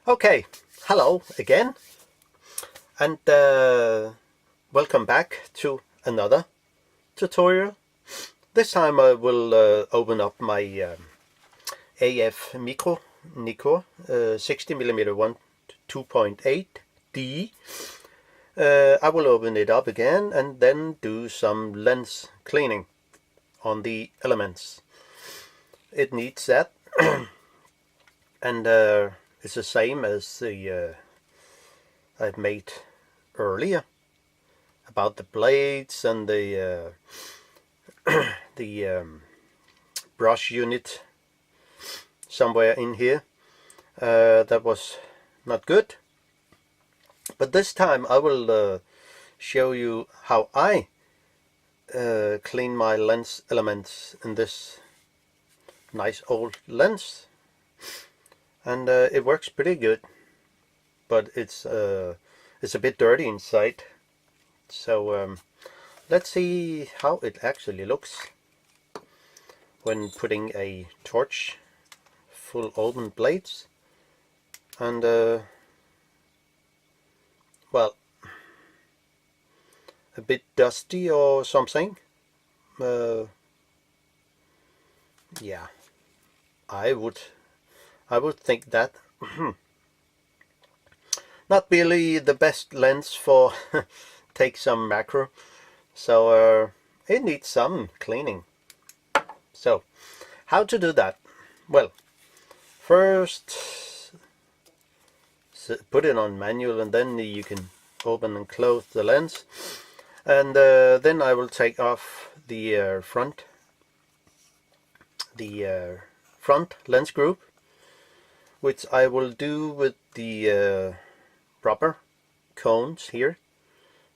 Okay, hello again, and welcome back to another tutorial. This time I will open up my AF Micro Nikkor 60mm 1 2.8D. I will open it up again and then do some lens cleaning on the elements. It needs that, and it's the same as the I've made earlier about the blades and the brush unit somewhere in here. That was not good, but this time I will show you how I clean my lens elements in this nice old lens, and it works pretty good, but it's a bit dirty inside. So let's see how it actually looks when putting a torch full open blades, and well, a bit dusty or something. Yeah, I would think that. Not really the best lens for take some macro, so it needs some cleaning. So how to do that? Well, first put it on manual, and then you can open and close the lens, and then I will take off the front lens group, which I will do with the rubber cones here,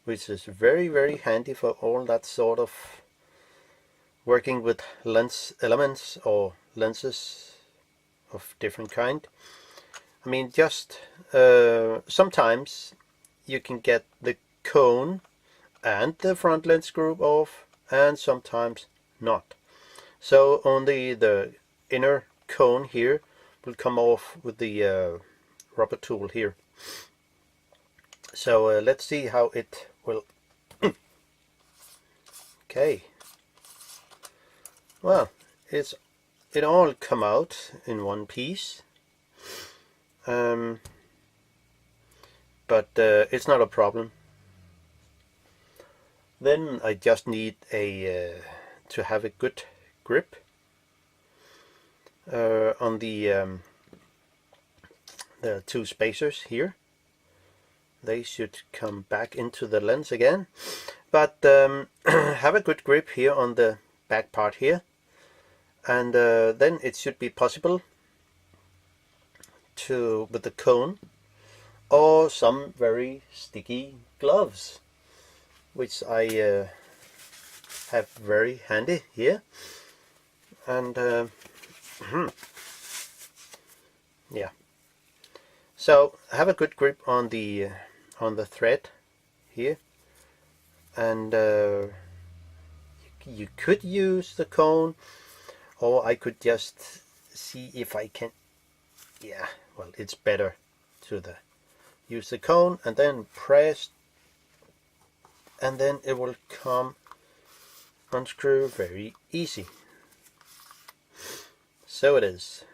which is very handy for all that sort of working with lens elements or lenses of different kind. I mean, just sometimes you can get the cone and the front lens group off, and sometimes not. So only the inner cone here will come off with the rubber tool here. So let's see how it will. Okay. Well, it all come out in one piece, but it's not a problem. Then I just need to have a good grip on the two spacers here. They should come back into the lens again, but have a good grip here on the back part here, and then it should be possible to, with the cone or some very sticky gloves, which I have very handy here, and yeah. So have a good grip on the thread here, and you could use the cone, or I could just see if I can. Yeah, well, it's better to use the cone and then press, and then it will come unscrew very easy. So it is.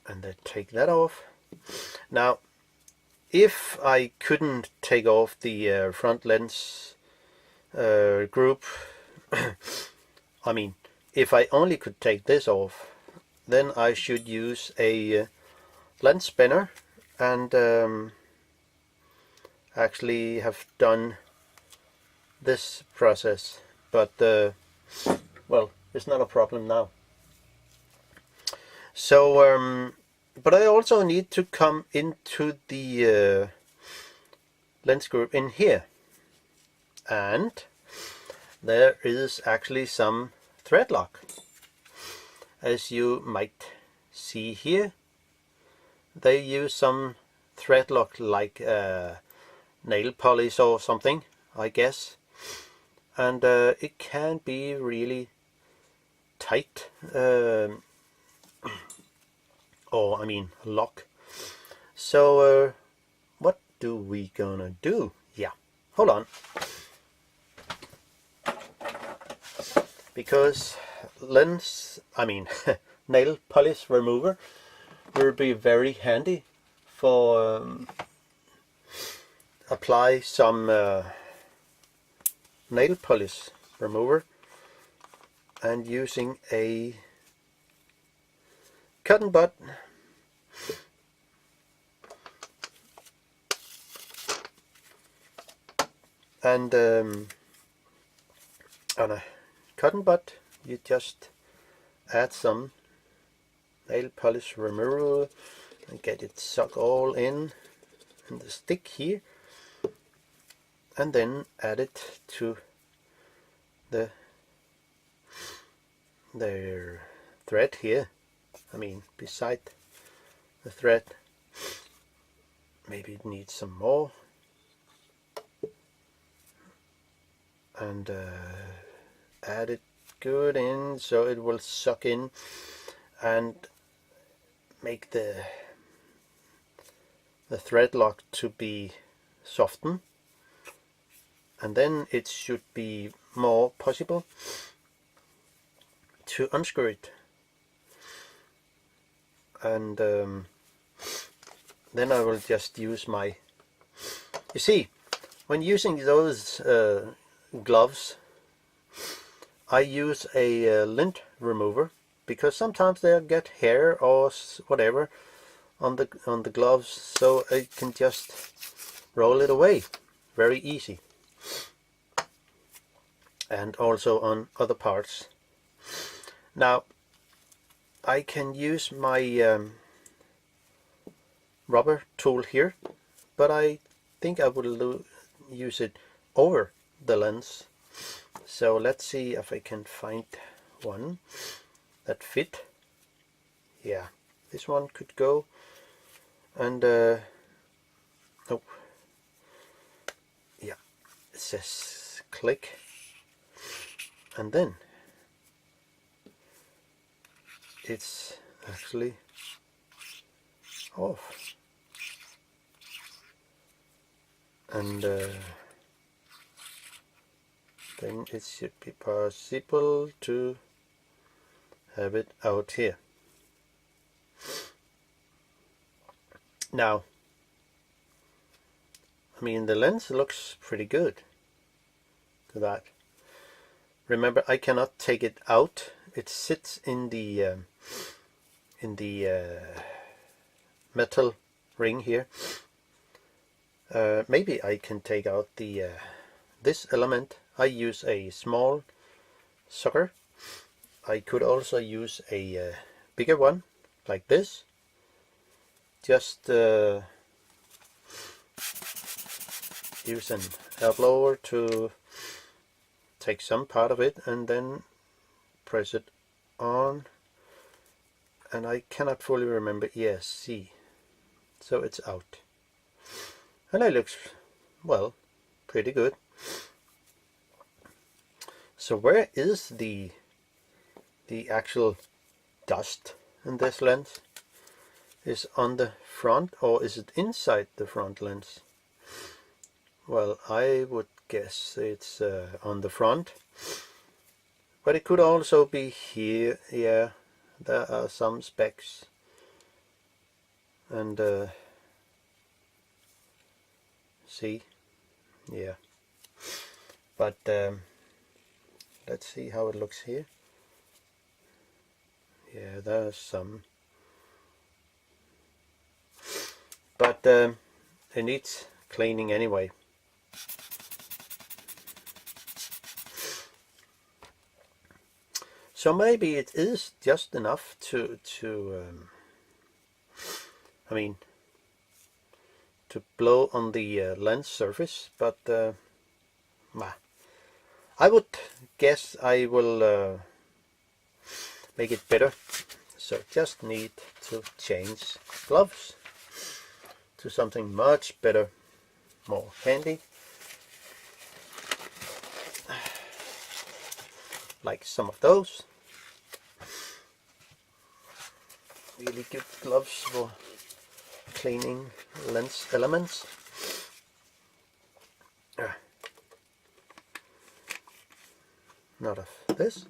And then take that off. Now, if I couldn't take off the front lens group, I mean, if I only could take this off, then I should use a lens spinner, and actually have done this process, but well, it's not a problem now. So but I also need to come into the lens group in here, and there is actually some thread lock, as you might see here. They use some thread lock like nail polish or something, I guess, and it can be really tight or I mean lock. So what do we gonna do? Yeah, hold on, because nail polish remover will be very handy for apply some nail polish remover and using a cotton bud and on a cotton bud you just add some nail polish remover and get it suck all in the stick here, and then add it to the thread here. I mean beside the thread. Maybe it needs some more, and add it good in so it will suck in and make the thread lock to be softened, and then it should be more possible to unscrew it. And then I will just use my, you see, when using those gloves I use a lint remover, because sometimes they'll get hair or whatever on the gloves, so I can just roll it away very easy, and also on other parts. Now I can use my rubber tool here, but I think I will use it over the lens. So let's see if I can find one that fit. Yeah, this one could go, and oh yeah, it says click, and then it's actually off, and then it should be possible to have it out here. Now, I mean, the lens looks pretty good to that. Remember, I cannot take it out. It sits in the metal ring here. Maybe I can take out the this element. I use a small sucker. I could also use a bigger one like this. Just use an air blower to take some part of it and then press it on, and I cannot fully remember. Yes, see, so it's out, and it looks, well, pretty good. So where is the actual dust in this lens? Is on the front, or is it inside the front lens? Well, I would guess it's on the front, but it could also be here. Yeah, there are some specks, and see, yeah, but let's see how it looks here. Yeah, there's some, but it needs cleaning anyway. So maybe it is just enough to I mean, to blow on the lens surface, but I would guess I will make it better. So just need to change gloves to something much better, more handy, like some of those. really good gloves for cleaning lens elements. Not of this.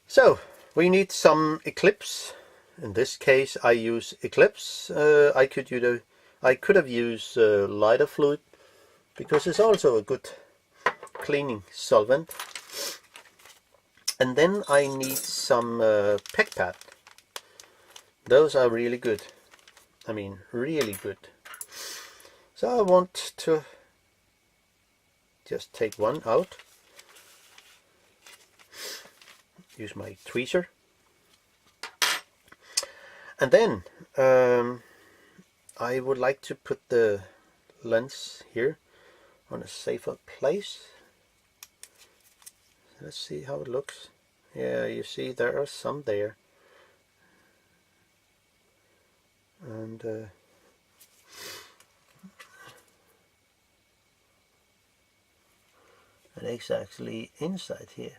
So we need some Eclipse. In this case I use Eclipse. I could have used lighter fluid because it's also a good cleaning solvent. And then I need some PEC-PAD. Those are really good. I mean, really good. So I want to just take one out. Use my tweezer. And then I would like to put the lens here on a safer place. Let's see how it looks. Yeah, you see there are some there. And it's actually inside here.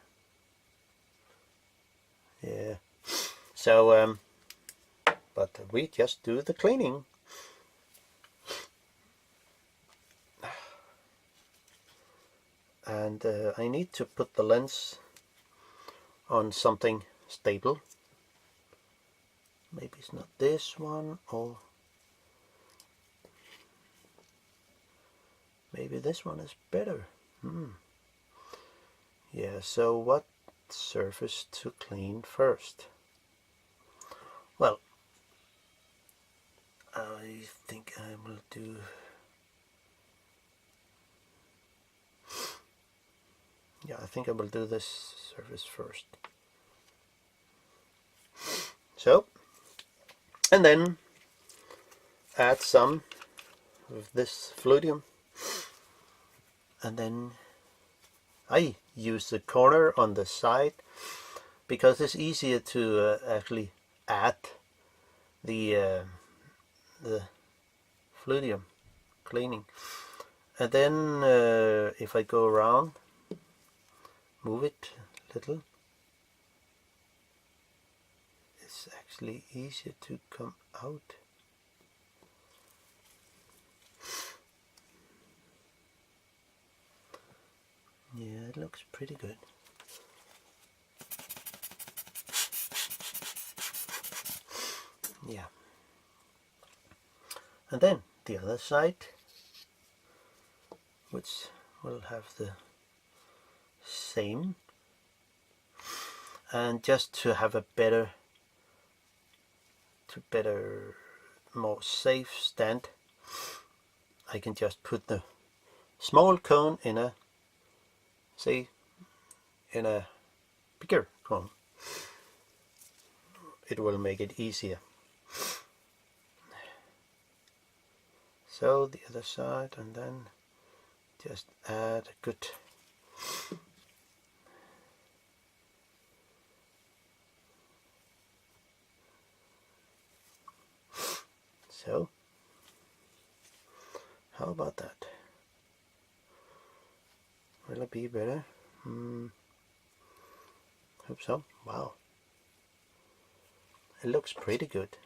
Yeah. So, but we just do the cleaning. And I need to put the lens on something stable. Maybe it's not this one, or maybe this one is better. Yeah, so what surface to clean first? Well, I think I will do this surface first. So, and then add some of this fluidium, and then I use the corner on the side because it's easier to actually add the fluidium cleaning. And then if I go around, move it a little, it's actually easier to come out. Yeah, it looks pretty good. Yeah. And then the other side, which will have the same, and just to have a better more safe stand, I can just put the small cone in a bigger cone. It will make it easier. So the other side, and then just add a good so. How about that? Will it be better? Hope so. Wow, it looks pretty good.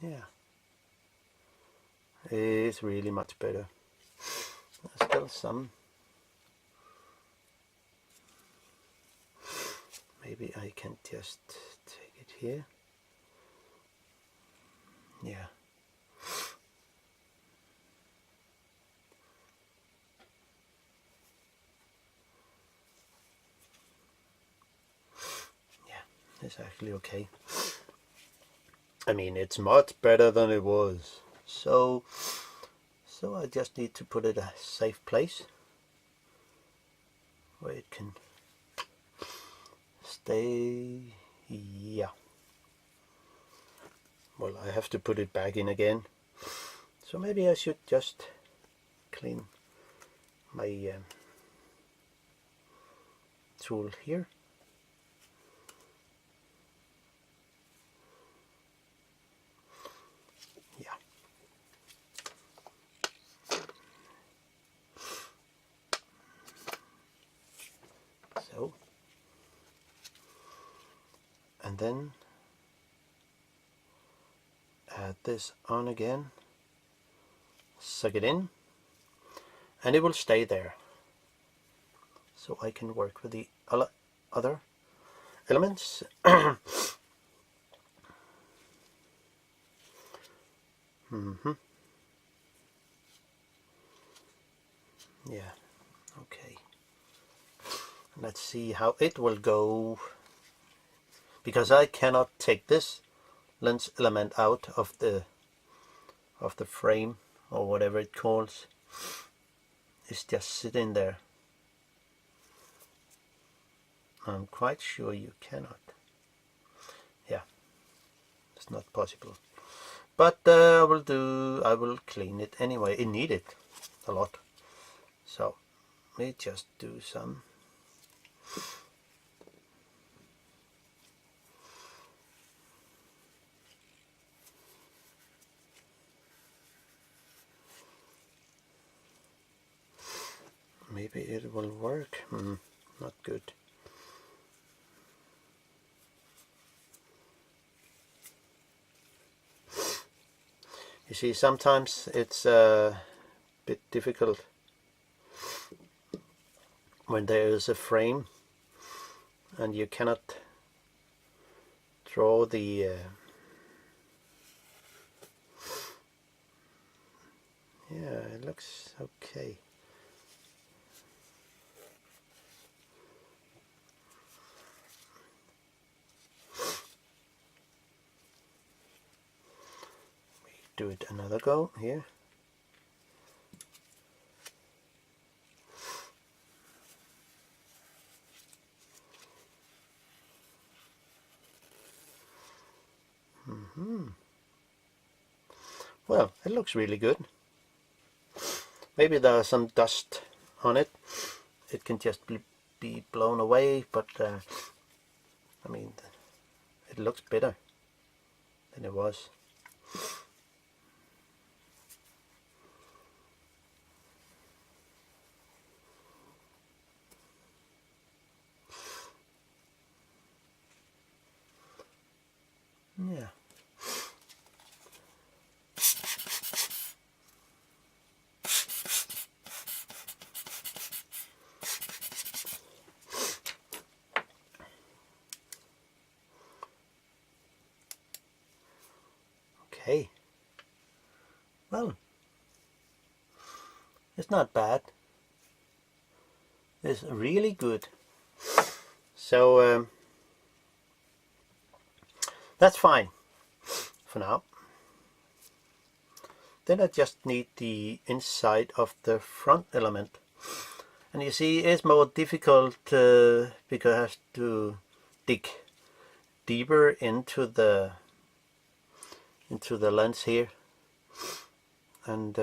Yeah, it's really much better. There's still some. Maybe I can just take it here. Yeah. Yeah, it's actually okay. I mean, it's much better than it was. So I just need to put it in a safe place where it can stay. Yeah. Well, I have to put it back in again. So maybe I should just clean my tool here. Yeah. So and then add this on again, suck it in, and it will stay there. So I can work with the other elements. Yeah, okay. Let's see how it will go, because I cannot take this lens element out of the frame, or whatever it calls. It's just sitting there. I'm quite sure you cannot. Yeah, it's not possible. But I will clean it anyway. It needed a lot. So we just do some. Maybe it will work. Not good. You see, sometimes it's a bit difficult when there is a frame and you cannot draw the yeah, it looks okay. Do it another go here. Well, it looks really good. Maybe there's some dust on it. It can just be blown away, but I mean, it looks better than it was. Yeah. Okay. Well, it's not bad. It's really good. So that's fine for now. Then I just need the inside of the front element. And you see, it's more difficult because I have to dig deeper into the lens here. And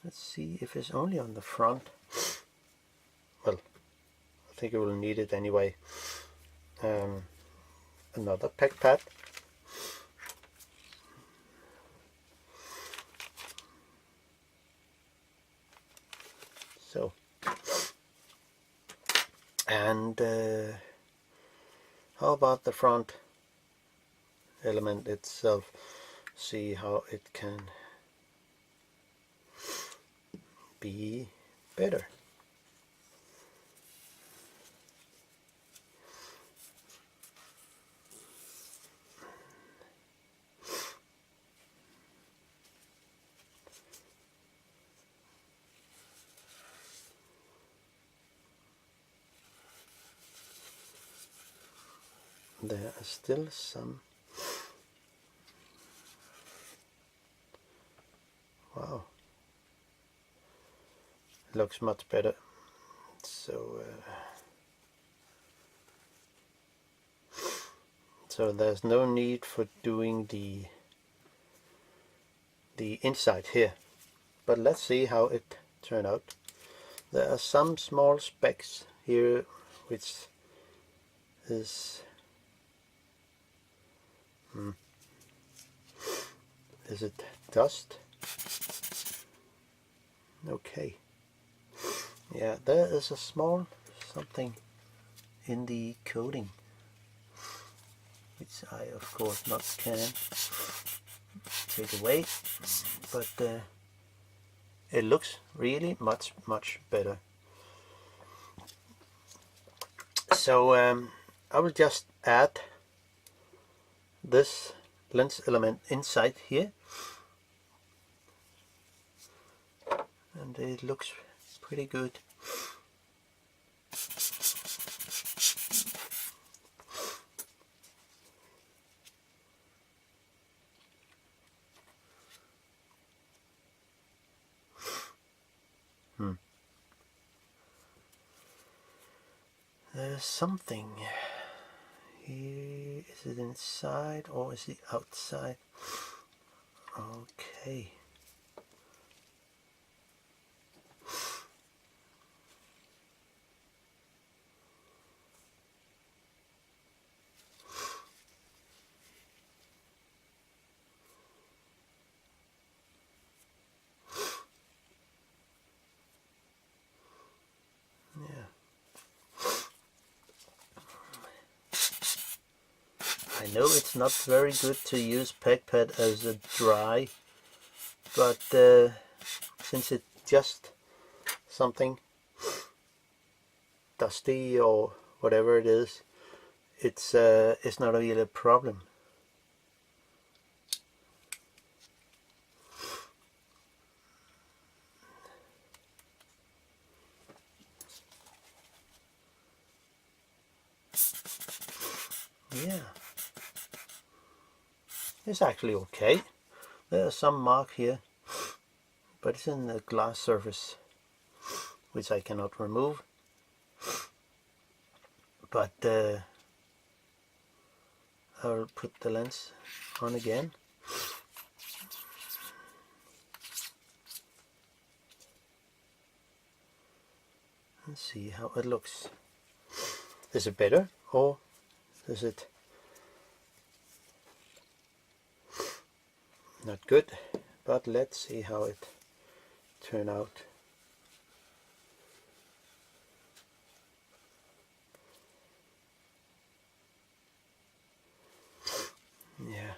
let's see if it's only on the front. Well, I think I will need it anyway. Another PEC-PAD. So, and how about the front element itself? See how it can be better. There are still some. Wow, it looks much better. So so there's no need for doing the inside here, but let's see how it turned out. There are some small specks here, which is is it dust? Okay. Yeah, there is a small something in the coating. which I of course not can take away, but it looks really much better. So I will just add this lens element inside here, and it looks pretty good. There's something here. Is it inside or is it outside? Okay. I know it's not very good to use PEC-PAD as a dry, but since it's just something dusty or whatever it is, it's not really a problem. Yeah. It's actually okay. There's some mark here, but it's in the glass surface, which I cannot remove. But I'll put the lens on again. And see how it looks. Is it better or is it not good? But let's see how it turned out. Yeah.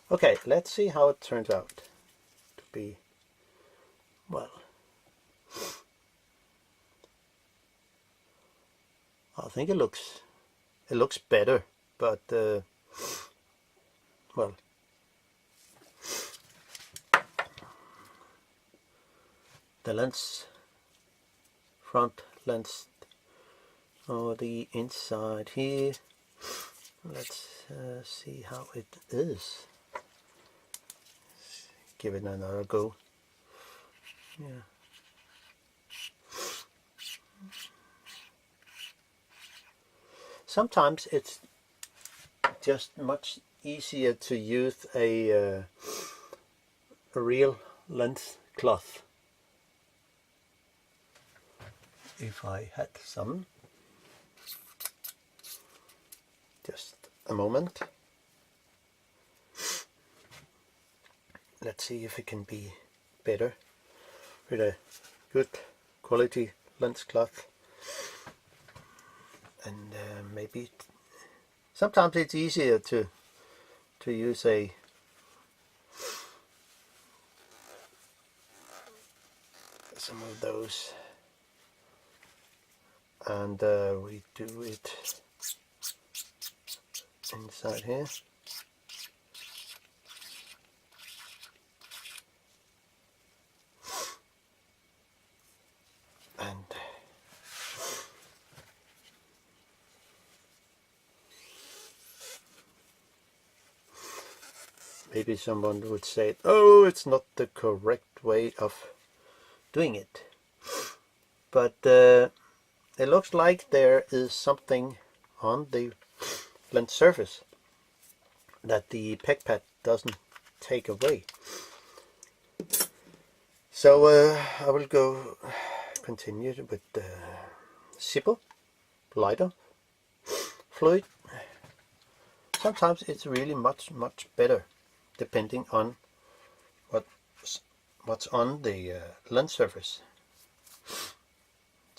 Okay, let's see how it turns out to be. Well, I think it looks better, but well, the lens, front lens, or the inside here. Let's see how it is. Give it another go. Yeah. Sometimes it's just much easier to use a real lens cloth. If I had some. Just a moment. Let's see if it can be better with a good quality lens cloth. And maybe sometimes it's easier to use some of those, and we do it inside here. And maybe someone would say, oh, it's not the correct way of doing it. But it looks like there is something on the lens surface that the PEC-PAD doesn't take away. So I will continue with the simple, lighter fluid. Sometimes it's really much better, depending on what's on the lens surface.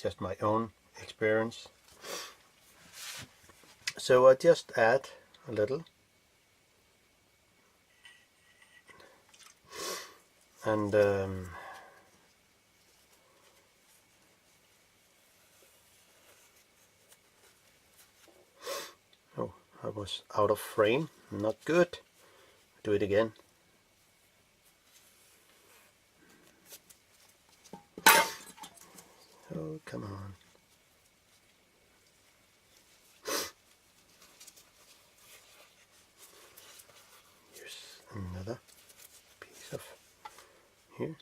just my own experience. So I just add a little, and oh, I was out of frame, not good. Do it again. Oh, come on. Here's another piece of here.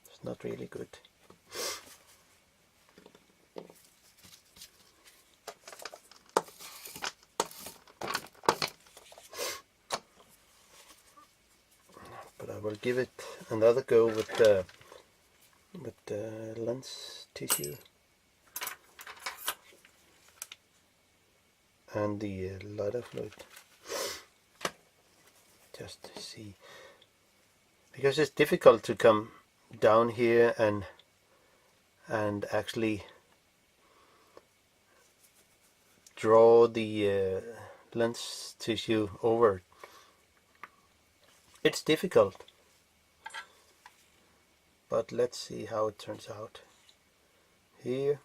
It's not really good. But I will give it another go with the lens tissue and the lighter fluid, just to see, because it's difficult to come down here and actually draw the lens tissue over. It's difficult, but let's see how it turns out here.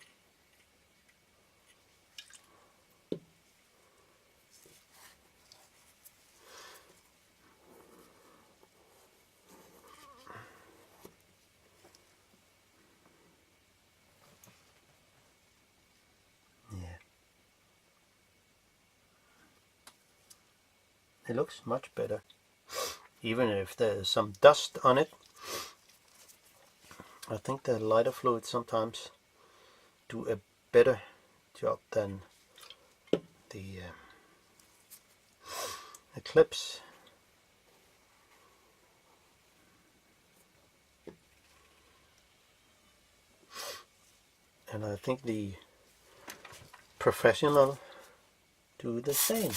It looks much better, even if there's some dust on it. I think the lighter fluid sometimes do a better job than the Eclipse. And I think the professional do the same.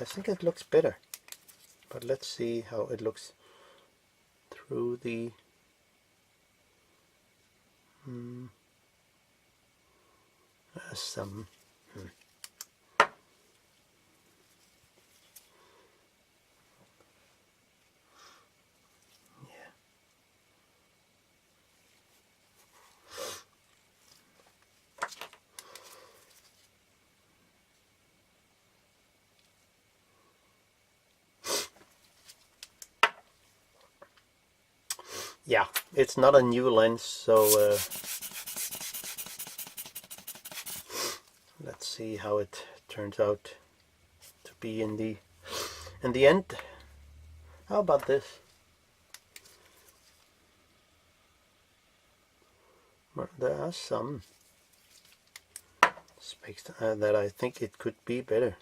I think it looks better, but let's see how it looks through the some yeah, it's not a new lens, so let's see how it turns out to be in the end. How about this? Well, there are some specs that I think it could be better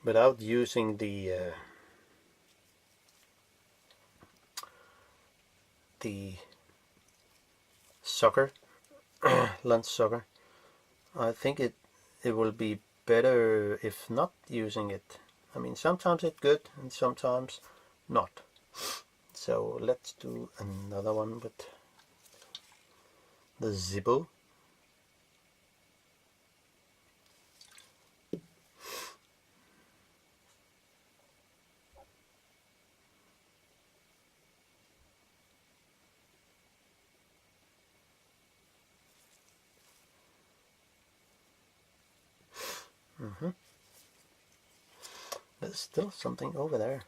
without using the sucker, lens sucker. I think it will be better if not using it. I mean, sometimes it's good and sometimes not. So let's do another one with the Zippo. There's still something over there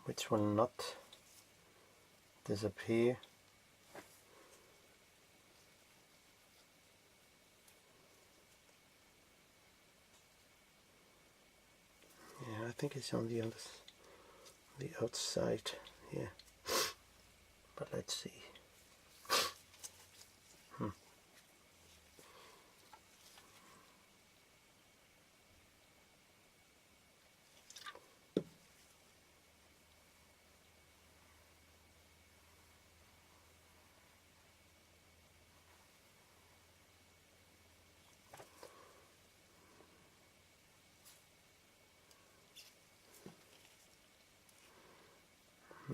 which will not disappear. Yeah, I think it's on the outside here, but let's see.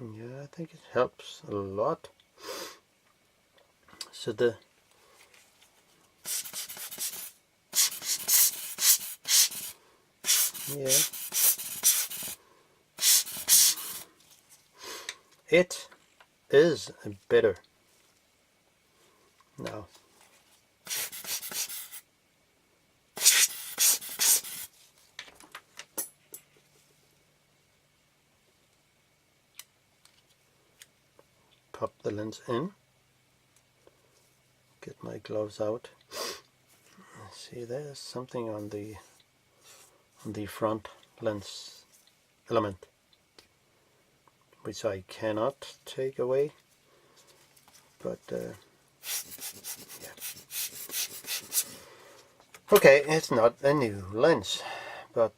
Yeah, I think it helps a lot. So yeah, it is better now. Pop the lens in, get my gloves out. See, there's something on the front lens element which I cannot take away, but yeah. Okay, it's not a new lens, but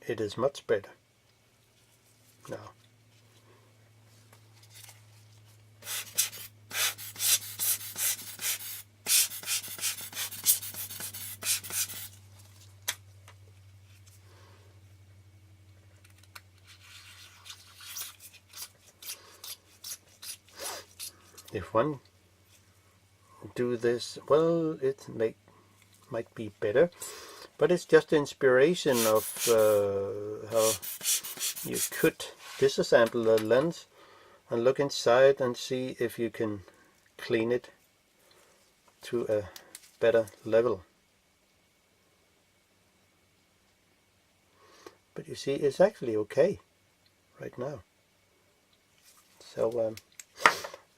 it is much better now. If one do this, well, it might be better, but it's just inspiration of how you could disassemble the lens and look inside and see if you can clean it to a better level. But you see, it's actually okay right now. So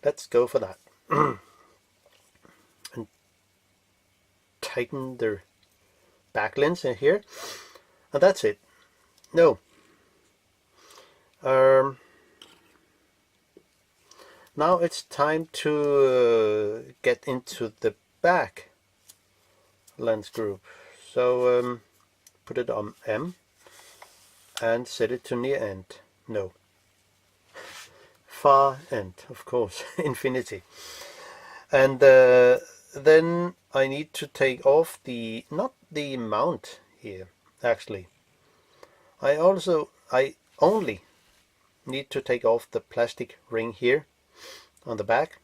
let's go for that. And tighten the back lens in here, and that's it. No. Now it's time to get into the back lens group. So put it on M and set it to near end. No. Far end, of course, infinity. And then I need to take off not the mount here, actually. I only need to take off the plastic ring here on the back,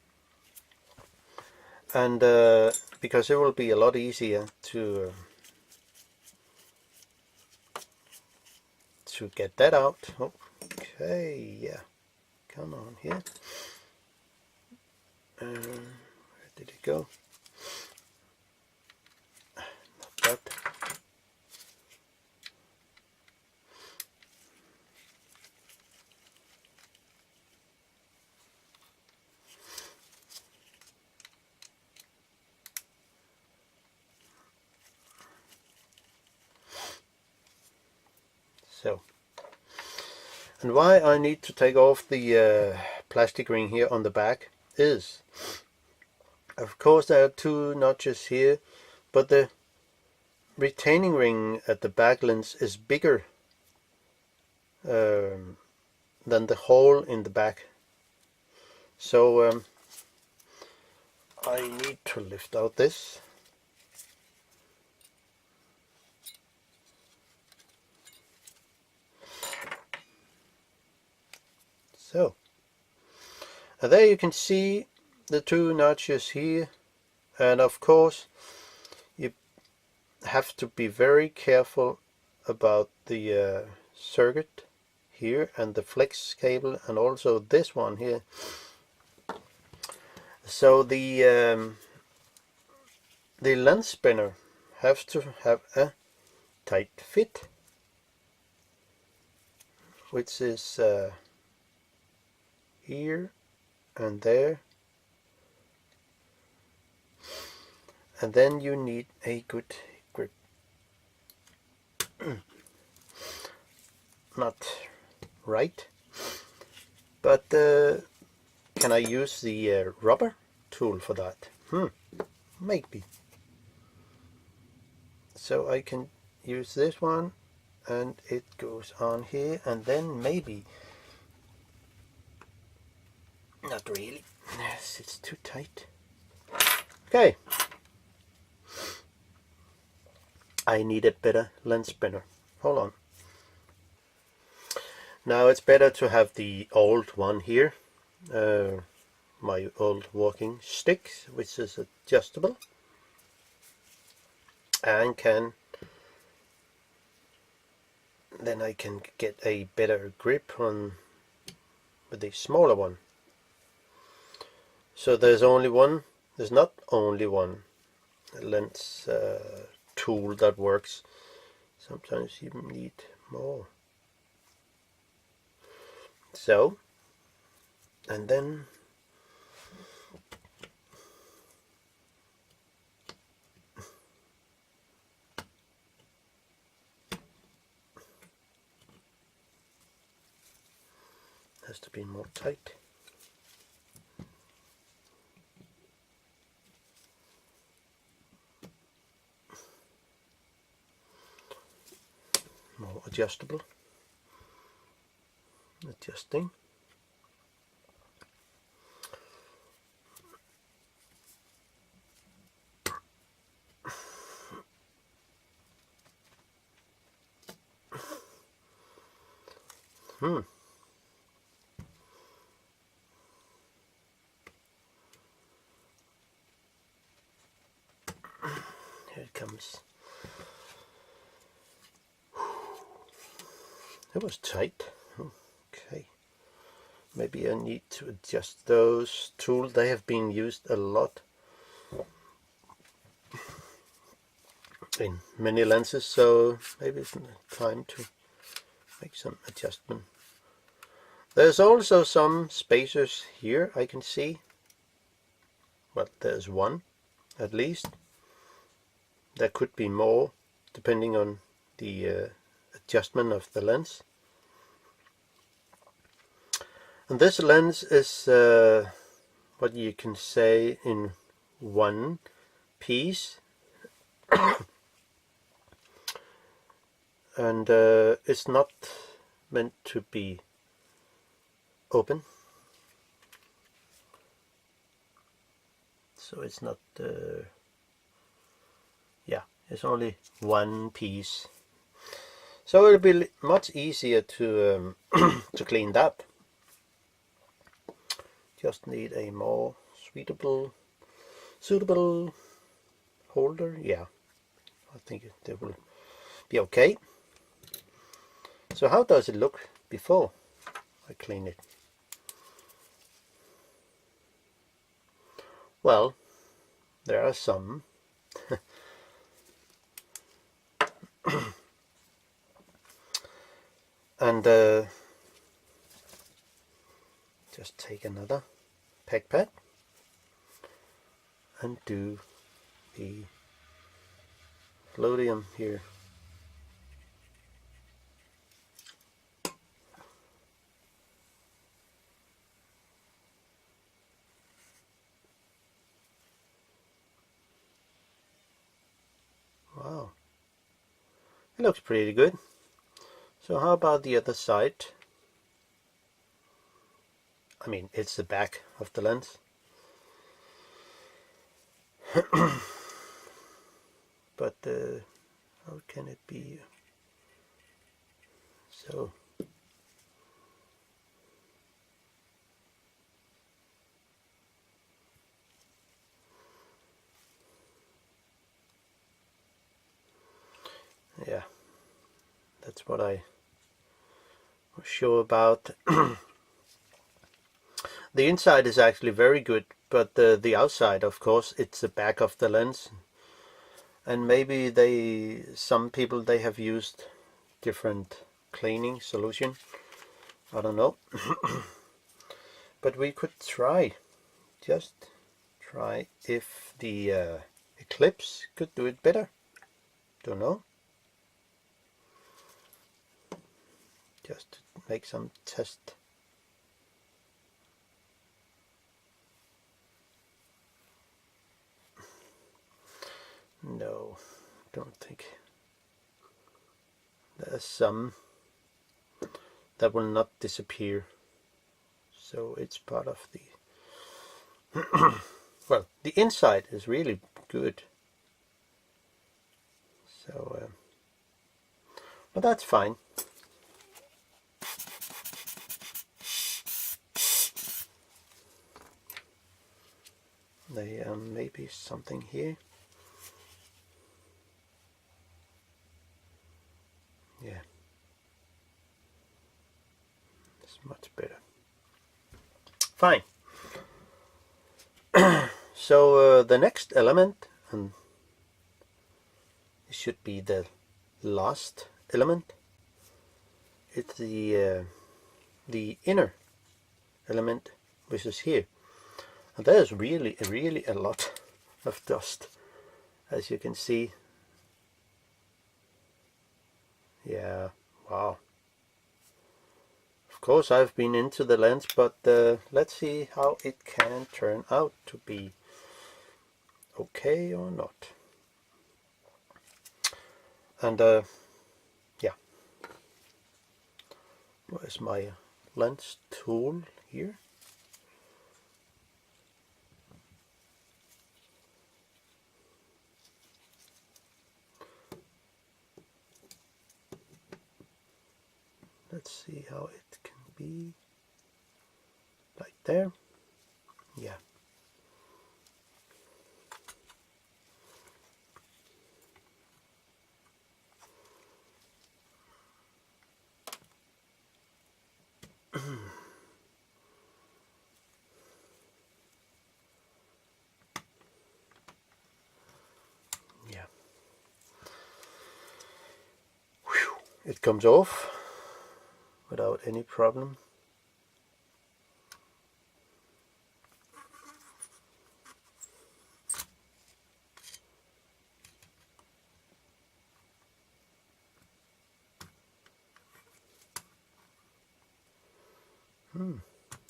and because it will be a lot easier to get that out. Okay, yeah, come on here. Where did it go? Not that. So, and why I need to take off the plastic ring here on the back is, of course, there are two notches here, but the retaining ring at the back lens is bigger than the hole in the back. So I need to lift out this. So, and there you can see the two notches here, and of course you have to be very careful about the circuit here and the flex cable, and also this one here. So the lens spinner has to have a tight fit, which is here and there, and then you need a good grip. Not right, but can I use the rubber tool for that? Maybe. So I can use this one, and it goes on here, and then maybe, not really, yes, it's too tight. Okay, I need a better lens spinner. Hold on. Now it's better to have the old one here, my old walking stick, which is adjustable and then I can get a better grip on with the smaller one. So there's not only one lens tool that works. Sometimes you need more. So, and then has to be more tight. More adjustable. Adjusting. Here it comes. It was tight. Okay. Maybe I need to adjust those tools. They have been used a lot in many lenses, so maybe it's time to make some adjustment. There's also some spacers here I can see. Well, there's one at least. There could be more depending on the adjustment of the lens. And this lens is what you can say in one piece. And it's not meant to be open, so it's not it's only one piece, so it'll be much easier to to clean that. Just need a more suitable holder. Yeah, I think it will be okay. So how does it look before I clean it? Well, there are some and just take another PEC-PAD and do the floatium here. Wow, it looks pretty good. So how about the other side? I mean, it's the back of the lens. But how can it be so? Yeah, that's what I was sure about. The inside is actually very good, but the outside, of course, it's the back of the lens, and maybe some people they have used different cleaning solution. I don't know. But we could just try if the Eclipse could do it better. Don't know. Just to make some test. No, don't think. There's some that will not disappear. So it's part of the well, the inside is really good. So but that's fine. There maybe something here. Yeah, it's much better. Fine. So the next element, and it should be the last element, it's the inner element, which is here. And there's really a lot of dust, as you can see. Yeah, wow. Of course I've been into the lens, but let's see how it can turn out to be okay or not. And yeah, where's my lens tool here? Let's see how it can be like there. Yeah. Yeah. Whew. It comes off without any problem.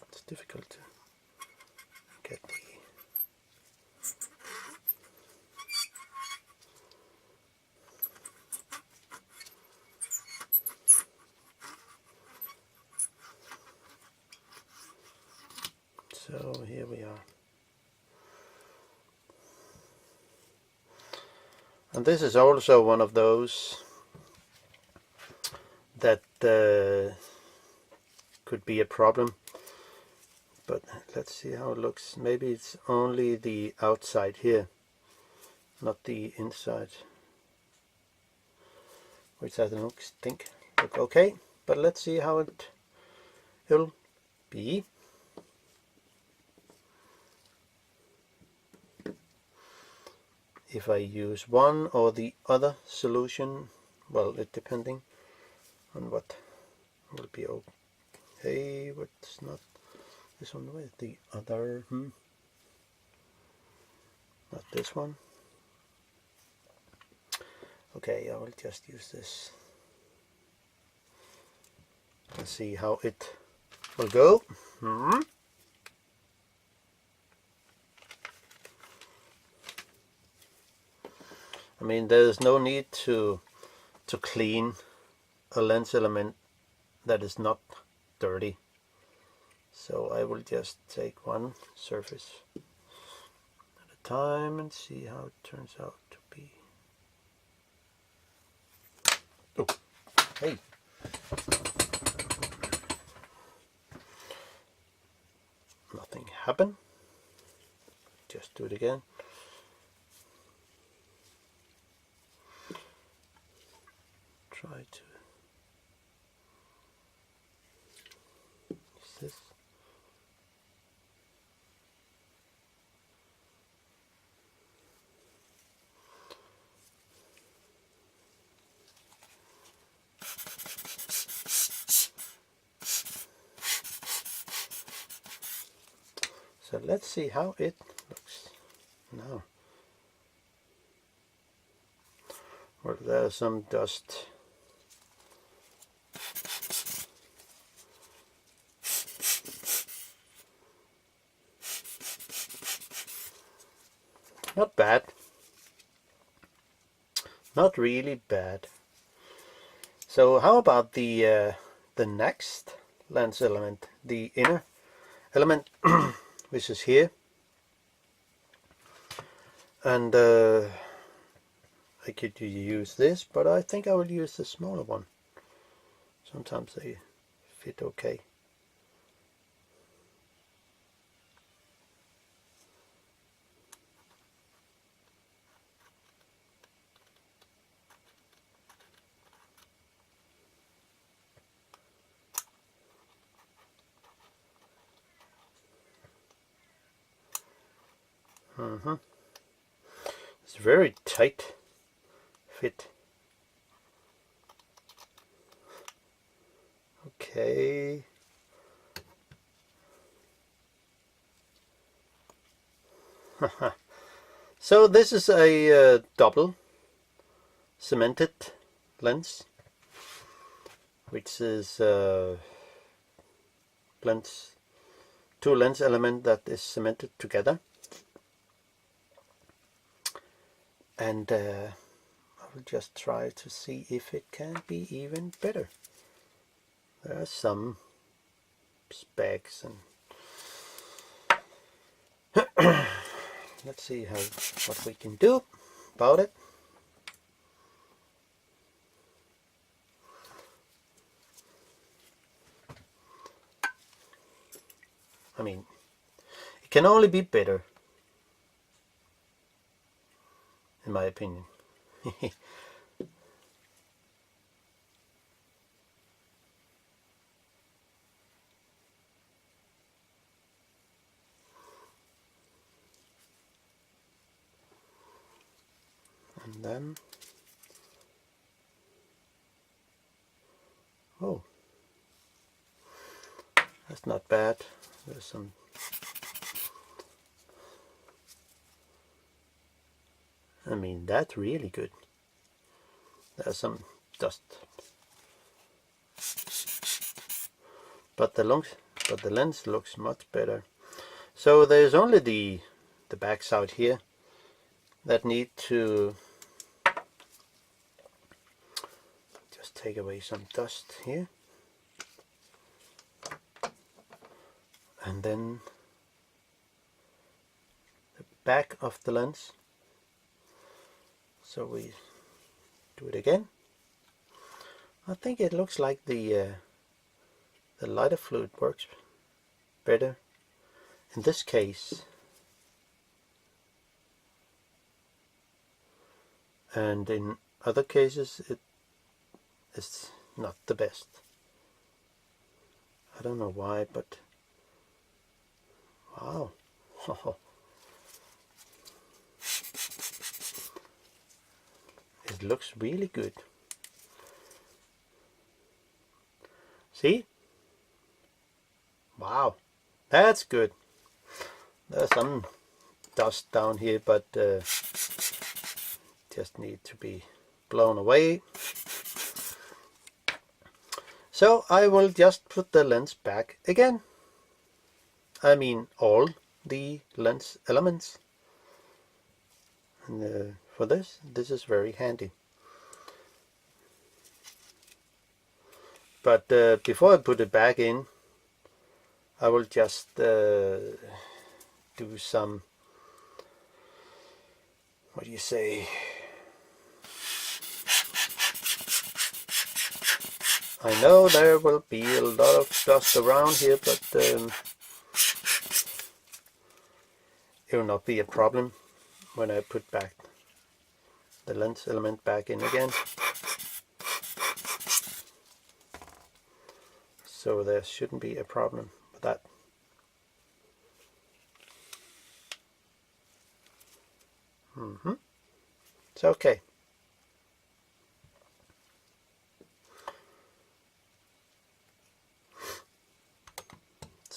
It's difficult to get the so here we are. And this is also one of those that could be a problem. But let's see how it looks. Maybe it's only the outside here, not the inside, which I don't think look okay. But let's see how it'll be. If I use one or the other solution, well, it depending on what will be okay, what's not. This one with the other, not this one. Okay, I will just use this. Let's see how it will go. I mean, there's no need to clean a lens element that is not dirty. So I will just take one surface at a time and see how it turns out to be. Oh, hey. Nothing happened. Just do it again. Try to use this. So let's see how it looks now. Well, there's some dust. Not bad. Not really bad. So how about the next lens element, the inner element, which is here, and I could use this, but I think I will use the smaller one. Sometimes they fit okay. It's very tight fit. Okay. So this is a double cemented lens, which is two lens element that is cemented together. And I will just try to see if it can be even better. There are some specs, and let's see what we can do about it. I mean, it can only be better, in my opinion. And then, oh, that's not bad. There's some, I mean, that's really good. There's some dust, but the lens looks much better. So there's only the backs out here that need to just take away some dust here, and then the back of the lens. So we do it again. I think it looks like the lighter fluid works better in this case, and in other cases it is not the best. I don't know why, but wow. It looks really good. See? Wow, that's good. There's some dust down here, but just need to be blown away. So I will just put the lens back again. I mean all the lens elements. And for this is very handy. But before I put it back in, I will just do some, what do you say, I know there will be a lot of dust around here, but it will not be a problem when I put back the lens element back in again. So there shouldn't be a problem with that. It's okay.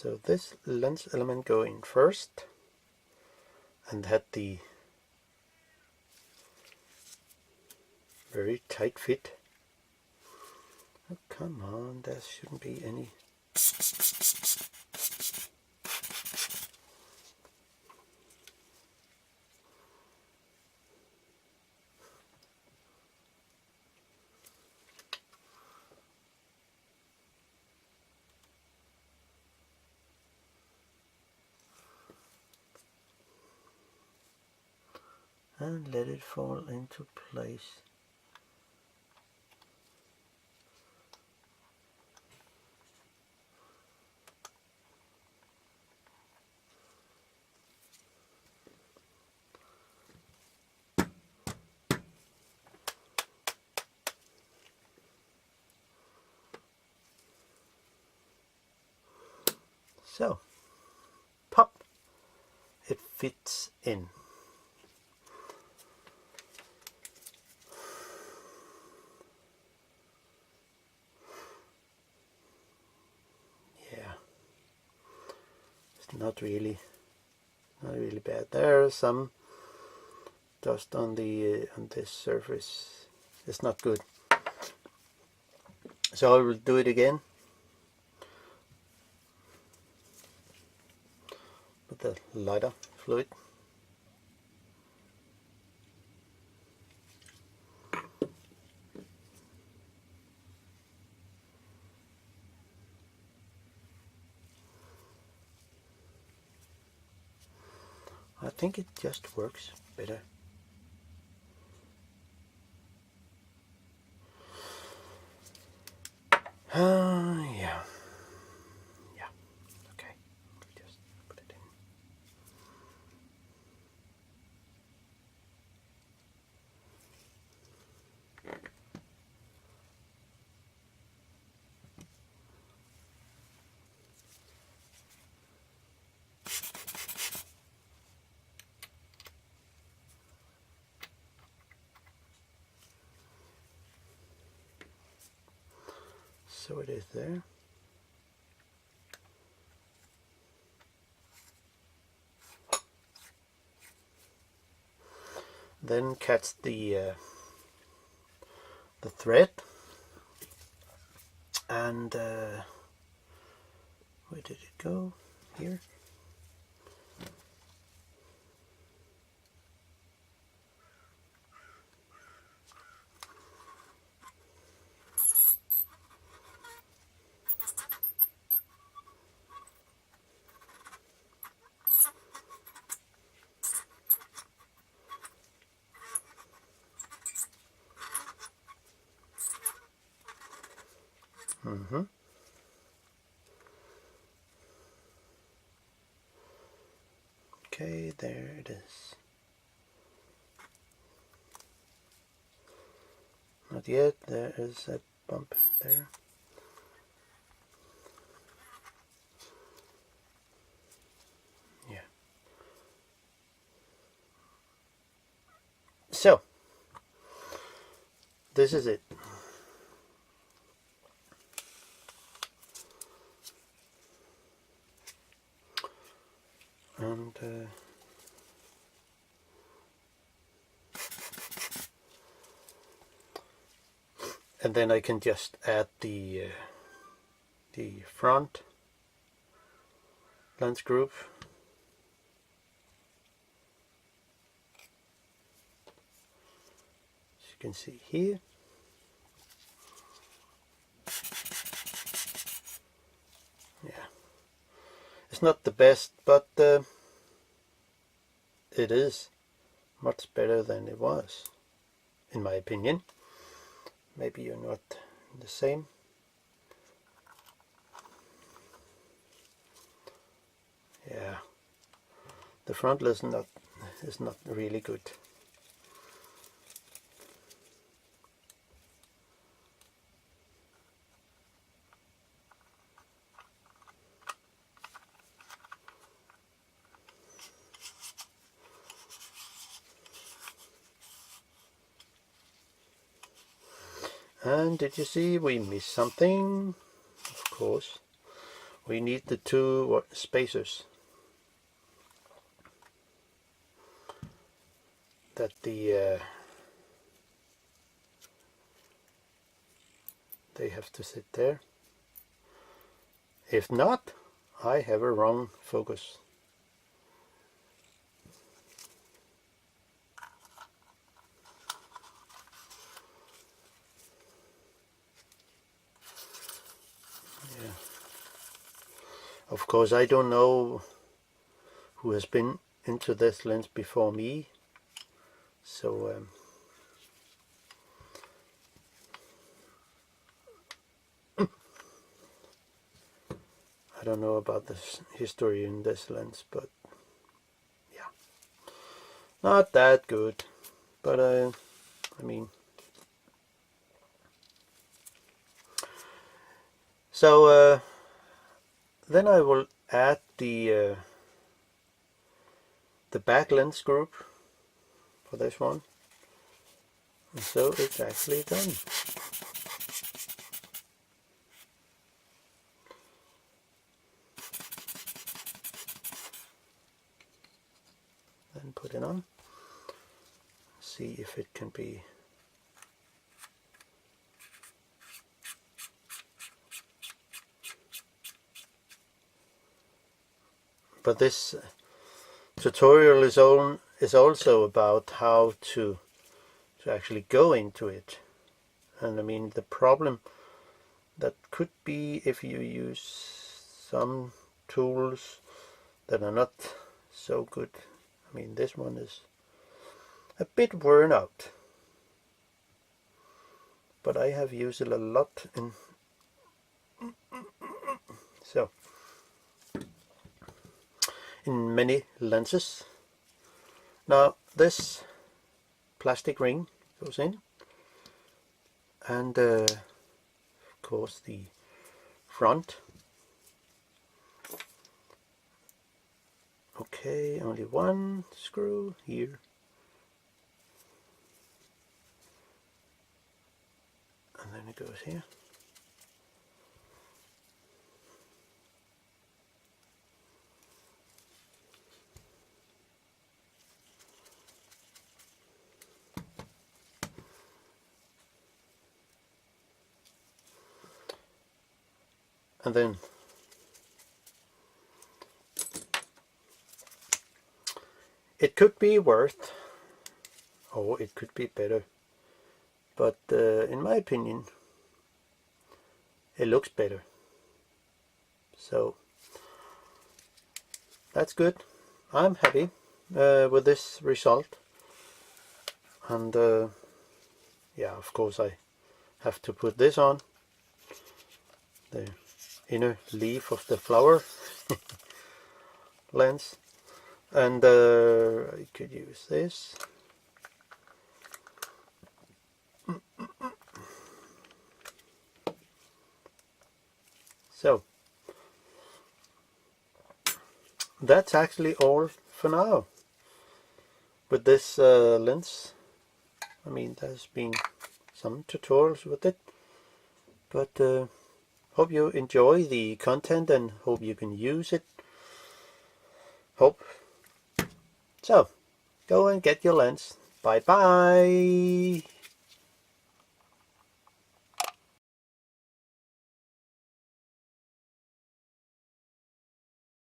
So this lens element go in first and had the very tight fit. Oh, come on, there shouldn't be any. And let it fall into place. So, pop, it fits in. Yeah, it's not really bad. There are some dust on the on this surface. It's not good. So I will do it again with the lighter fluid. I think it just works better. Yeah. Yeah. Okay. Just put it in. So it is there. Then catch the thread, and where did it go? Here. Okay, there it is. Not yet, there is a bump there. Yeah. So, this is it. And then I can just add the front lens group. As you can see here. Yeah, it's not the best, but it is much better than it was, in my opinion. Maybe you're not the same. Yeah, the front lens is not really good. And did you see we missed something? Of course, we need the two spacers that they have to sit there. If not, I have a wrong focus. Yeah. Of course, I don't know who has been into this lens before me, so I don't know about this history in this lens, but yeah, not that good. But I mean, so then I will add the back lens group for this one, and so it's actually done. Then put it on, see if it can be but this tutorial is also about how to actually go into it. And I mean, the problem that could be if you use some tools that are not so good. I mean, this one is a bit worn out, but I have used it a lot in many lenses. Now this plastic ring goes in, and of course the front. Okay, only one screw here, and then it goes here. And then it could be worth, or it could be better, but in my opinion it looks better, so that's good. I'm happy with this result, and yeah, of course I have to put this on, the inner leaf of the flower lens, and I could use this. So that's actually all for now with this lens. I mean, there's been some tutorials with it, but hope you enjoy the content and hope you can use it. Hope. So, go and get your lens. Bye bye.